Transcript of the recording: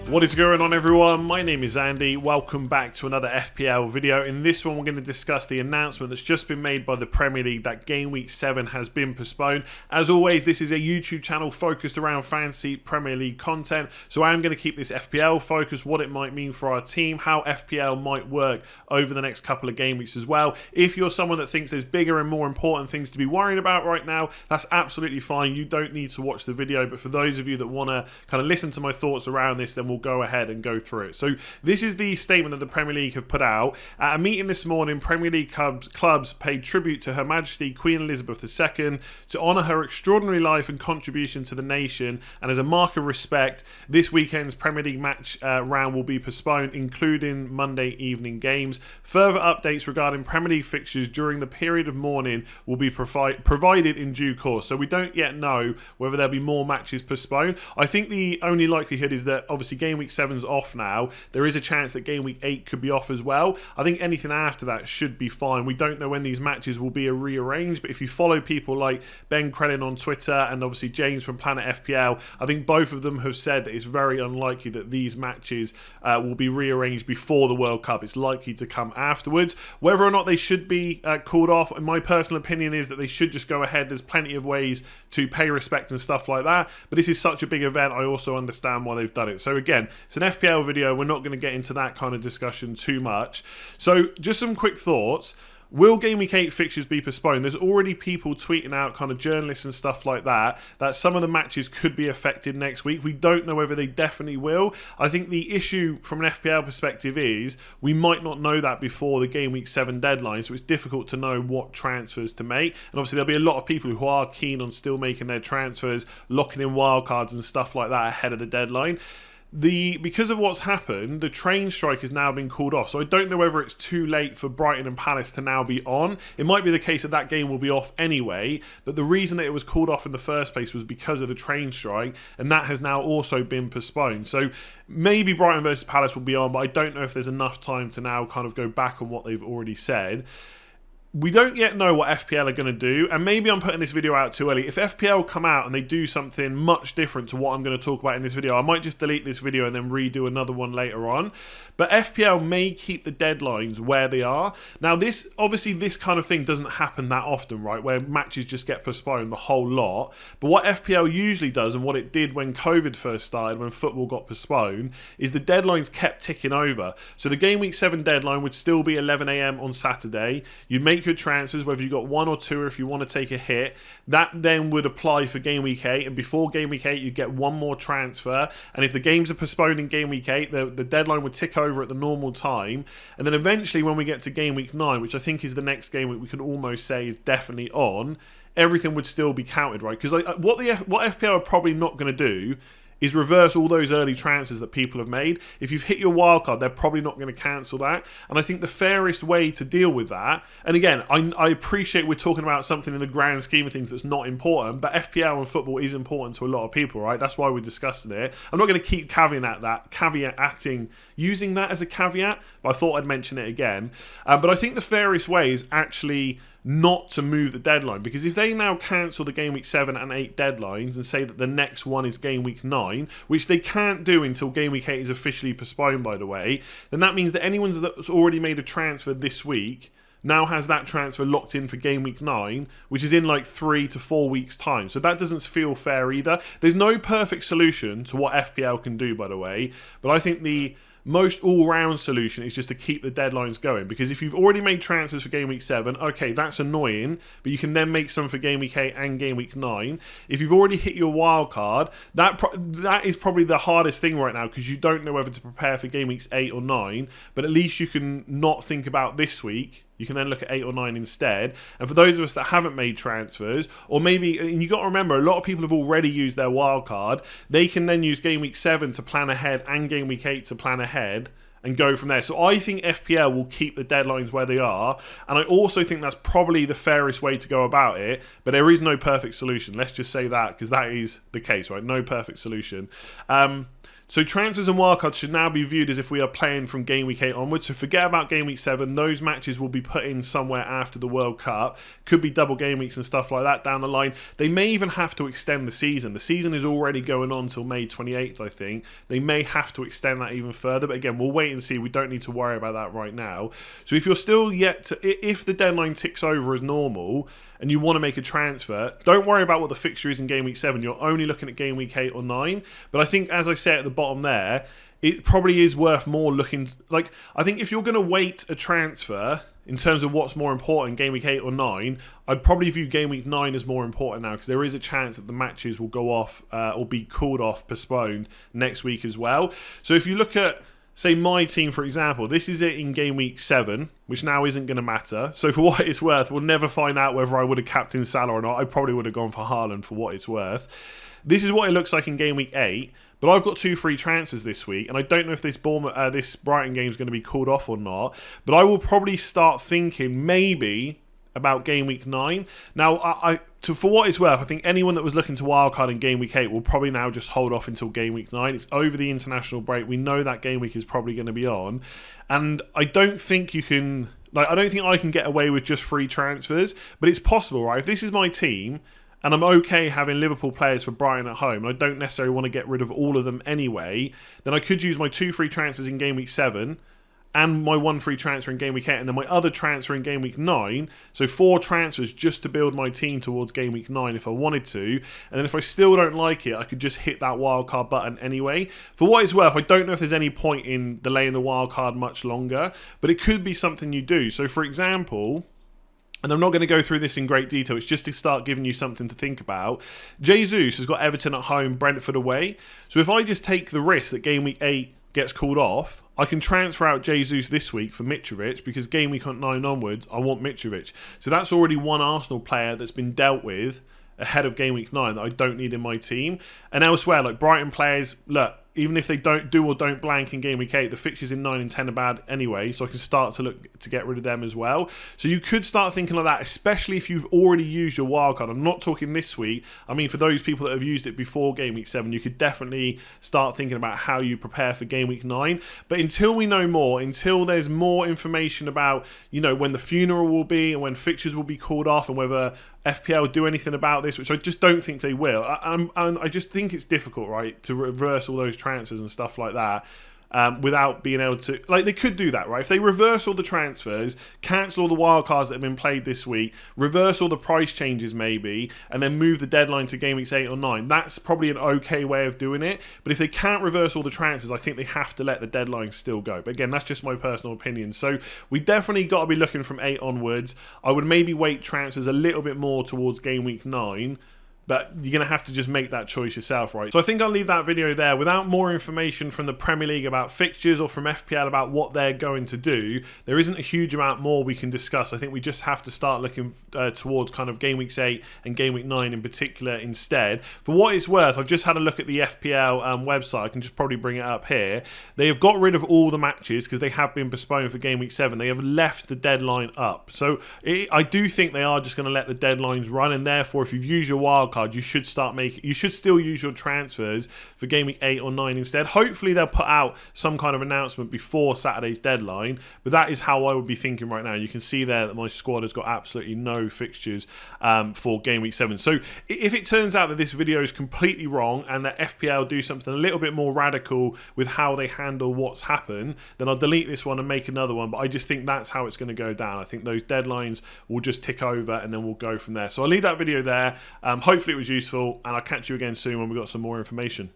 What is going on, everyone? My name is Andy. Welcome back to another FPL video. In this one, we're going to discuss the announcement that's just been made by the Premier League that Game Week 7 has been postponed. As always, this is a YouTube channel focused around fantasy Premier League content, so I am going to keep this FPL focused, what it might mean for our team, how FPL might work over the next couple of game weeks as well. If you're someone that thinks there's bigger and more important things to be worrying about right now, that's absolutely fine. You don't need to watch the video, but for those of you that want to kind of listen to my thoughts around this, then we'll go ahead and go through it. So this is the statement that the Premier League have put out. At a meeting this morning, Premier League clubs paid tribute to Her Majesty Queen Elizabeth II to honour her extraordinary life and contribution to the nation, and as a mark of respect, this weekend's Premier League match round will be postponed, including Monday evening games. Further updates regarding Premier League fixtures during the period of mourning will be provided in due course. So we don't yet know whether there'll be more matches postponed. I think the only likelihood is that obviously Game Week 7's off now. There is a chance that Game Week 8 could be off as well. I think anything after that should be fine. We don't know when these matches will be rearranged, but if you follow people like Ben Crellin on Twitter and obviously James from Planet FPL, I think both of them have said that it's very unlikely that these matches will be rearranged before the World Cup. It's likely to come afterwards. Whether or not they should be called off, in my personal opinion, is that they should just go ahead. There's plenty of ways to pay respect and stuff like that, but this is such a big event, I also understand why they've done it. So again, it's an FPL video. We're not going to get into that kind of discussion too much. So just some quick thoughts. Will Game Week 8 fixtures be postponed? There's already people tweeting out, kind of journalists and stuff like that, that some of the matches could be affected next week. We don't know whether they definitely will. I think the issue from an FPL perspective is we might not know that before the Game Week 7 deadline, so it's difficult to know what transfers to make. And obviously there'll be a lot of people who are keen on still making their transfers, locking in wildcards and stuff like that ahead of the deadline. Because of what's happened, the train strike has now been called off. So I don't know whether it's too late for Brighton and Palace to now be on. It might be the case that that game will be off anyway, but the reason that it was called off in the first place was because of the train strike, and that has now also been postponed. So maybe Brighton versus Palace will be on, but I don't know if there's enough time to now kind of go back on what they've already said. We don't yet know what FPL are going to do, and maybe I'm putting this video out too early. If FPL come out and they do something much different to what I'm going to talk about in this video, I might just delete this video and then redo another one later on. But FPL may keep the deadlines where they are. Now, obviously this kind of thing doesn't happen that often, right, where matches just get postponed the whole lot. But what FPL usually does, and what it did when COVID first started, when football got postponed, is the deadlines kept ticking over. So the Game Week 7 deadline would still be 11 AM on Saturday. You'd make your transfers, whether you got one or two, or if you want to take a hit, that then would apply for Game Week 8, and before Game Week 8 you get one more transfer, and if the games are postponed in Game Week 8, the deadline would tick over at the normal time, and then eventually when we get to Game Week 9, which I think is the next game week, we can almost say is definitely on, everything would still be counted, right? Because what FPL are probably not going to do is reverse all those early transfers that people have made. If you've hit your wildcard, they're probably not going to cancel that. And I think the fairest way to deal with that, and again, I appreciate we're talking about something in the grand scheme of things that's not important, but FPL and football is important to a lot of people, right? That's why we're discussing it. I'm not going to keep caveating, using that as a caveat, but I thought I'd mention it again. But I think the fairest way is actually not to move the deadline, because if they now cancel the Game Week 7 and 8 deadlines and say that the next one is Game Week 9, which they can't do until Game Week 8 is officially postponed, by the way, then that means that anyone that's already made a transfer this week now has that transfer locked in for Game Week 9, which is in like 3 to 4 weeks time. So that doesn't feel fair either. There's no perfect solution to what FPL can do, by the way, but I think the most all-round solution is just to keep the deadlines going, because if you've already made transfers for Game Week 7, okay, that's annoying, but you can then make some for Game Week 8 and Game Week 9. If you've already hit your wild card, that is probably the hardest thing right now, because you don't know whether to prepare for Game Weeks 8 or 9, but at least you can not think about this week. You can then look at 8 or 9 instead. And for those of us that haven't made transfers, or maybe, and you got to remember, a lot of people have already used their wild card. They can then use Game Week 7 to plan ahead and Game Week 8 to plan ahead and go from there. So I think FPL will keep the deadlines where they are, and I also think that's probably the fairest way to go about it, but there is no perfect solution. Let's just say that, because that is the case, right? No perfect solution. So transfers and wildcards should now be viewed as if we are playing from Game Week 8 onwards. So forget about Game Week 7. Those matches will be put in somewhere after the World Cup. Could be double game weeks and stuff like that down the line. They may even have to extend the season. The season is already going on till May 28th, I think. They may have to extend that even further. But again, we'll wait and see. We don't need to worry about that right now. So if you're still yet to... If the deadline ticks over as normal and you want to make a transfer, don't worry about what the fixture is in Game Week 7. You're only looking at Game Week 8 or 9. But I think, as I said at the bottom there, it probably is worth more looking... Like, I think if you're going to weight a transfer in terms of what's more important, Game Week 8 or 9, I'd probably view Game Week 9 as more important now, because there is a chance that the matches will go off or be called off, postponed next week as well. So if you look at... Say my team, for example, this is it in Game Week 7, which now isn't going to matter. So for what it's worth, we'll never find out whether I would have captained Salah or not. I probably would have gone for Haaland for what it's worth. This is what it looks like in Game Week 8, but I've got 2 free transfers this week, and I don't know if this Brighton game is going to be called off or not, but I will probably start thinking maybe about Game Week 9. Now, for what it's worth, I think anyone that was looking to wildcard in Game Week 8 will probably now just hold off until Game Week 9. It's over the international break. We know that Game Week is probably going to be on. And I don't think you can... I don't think I can get away with just free transfers, but it's possible, right? If this is my team, and I'm okay having Liverpool players for Brighton at home, and I don't necessarily want to get rid of all of them anyway, then I could use my 2 free transfers in Game Week 7, and my 1 free transfer in Game Week 8, and then my other transfer in Game Week 9. So 4 transfers just to build my team towards Game Week 9 if I wanted to. And then if I still don't like it, I could just hit that wildcard button anyway. For what it's worth, I don't know if there's any point in delaying the wildcard much longer, but it could be something you do. So for example... And I'm not going to go through this in great detail. It's just to start giving you something to think about. Jesus has got Everton at home, Brentford away. So if I just take the risk that Game Week 8 gets called off, I can transfer out Jesus this week for Mitrovic, because Game Week 9 onwards, I want Mitrovic. So that's already one Arsenal player that's been dealt with ahead of Game Week 9 that I don't need in my team. And elsewhere, like Brighton players, look, even if they don't blank in Game Week 8, the fixtures in 9 and 10 are bad anyway, so I can start to look to get rid of them as well. So you could start thinking like that, especially if you've already used your wildcard. I'm not talking this week. I mean, for those people that have used it before Game Week 7, you could definitely start thinking about how you prepare for Game Week 9. But until we know more, until there's more information about, when the funeral will be and when fixtures will be called off and whether FPL do anything about this, which I just don't think they will. I just think it's difficult, right, to reverse all those transfers and stuff like that without being able to... they could do that, right? If they reverse all the transfers, cancel all the wildcards that have been played this week, reverse all the price changes maybe, and then move the deadline to Game Weeks 8 or 9, that's probably an okay way of doing it. But if they can't reverse all the transfers, I think they have to let the deadline still go. But again, that's just my personal opinion. So we definitely got to be looking from 8 onwards. I would maybe weight transfers a little bit more towards Game Week 9, but you're going to have to just make that choice yourself, right? So I think I'll leave that video there. Without more information from the Premier League about fixtures or from FPL about what they're going to do, there isn't a huge amount more we can discuss. I think we just have to start looking towards kind of Game Week 8 and Game Week 9 in particular instead. For what it's worth, I've just had a look at the FPL website. I can just probably bring it up here. They have got rid of all the matches because they have been postponed for Game Week 7. They have left the deadline up. So I do think they are just going to let the deadlines run, and therefore if you've used your wildcard, you should still use your transfers for Game Week 8 or 9 instead. Hopefully they'll put out some kind of announcement before Saturday's deadline, but that is how I would be thinking right now. You can see there that my squad has got absolutely no fixtures for Game Week 7. So if it turns out that this video is completely wrong and that FPL do something a little bit more radical with how they handle what's happened, then I'll delete this one and make another one. But I just think that's how it's going to go down. I think those deadlines will just tick over and then we'll go from there. So I'll leave that video there. Hopefully it was useful, and I'll catch you again soon when we've got some more information.